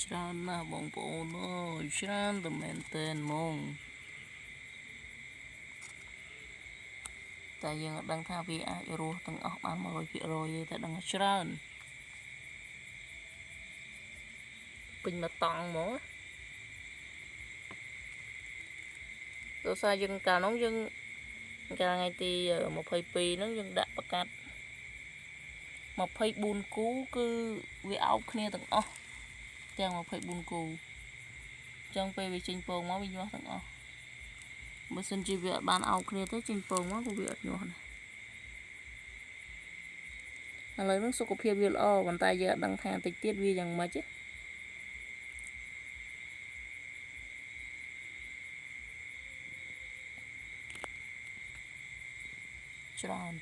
ច្រើនណាស់បងប្អូនអើយច្រើនតែមែនទែនហ្មងតែយើងអត់ដឹងថាវាអាចរស់ទាំងអស់បាន 100% ទេតែដឹងថាច្រើនពេញមកតង់ហ្មងដោយសារយើងកាលនោះយើងកាលថ្ងៃទី22ហ្នឹងយើងដាក់ប្រកាស24គូគឺវាអោបគ្នាទាំងអស់ទាំង24គូចឹងពេលវាចេញពងមកវាញាស់ទាំងអស់បើសិនជាវាអត់បានអោបគ្នាទេចេញពងមកក៏វាអត់ញាស់ដែរឥឡូវហ្នឹងសុខភាពវាល្អប៉ុន្តែយើងអត់ដឹងថាតិចទៀតវាយ៉ាងម៉េចទេ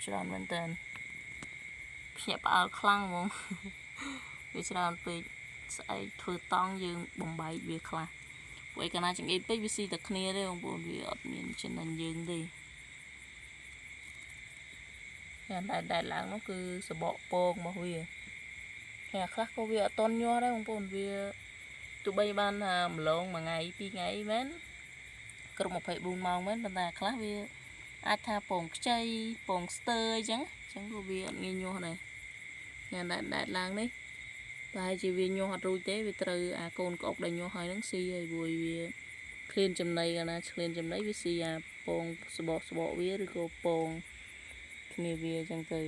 ច្រើនមែនតើភ្ញាក់ផ្អើលខ្លាំងហ្មងវាច្រើនពេកស្អែកធ្វើតង់យើងបំបែកវាខ្លះព្រោះឯកាលណាចង្អៀតពេកវាស៊ីតែគ្នាទេបងប្អូនវាអត់មានចំណេញយើងទេតែដែលឡើងនោះគឺសបកពងរបស់វាហើយខ្លះក៏វាអត់តន់ញាស់ដែរបងប្អូនវាទោះបីបានថាម្លងមួយថ្ងៃពីរថ្ងៃមែនគ្រប់24ម៉ោងមែនប៉ុន្តែខ្លះវាអាចថាពងខ្ចីពងស្ទើអញ្ចឹងក៏វាអត់ងាយញាស់ដែរយ៉ាងដែលឡើងនេះប្រហែលជាវាញាស់អត់រួចទេវាត្រូវអាកូនក្អុកដែលញាស់ហើយហ្នឹងស៊ីហើយព្រោះវាឃ្លានចំណីកាលណាឃ្លានចំណីវាស៊ីអាពងសបកវាឬក៏ពងគ្នាវាអញ្ចឹងទៅ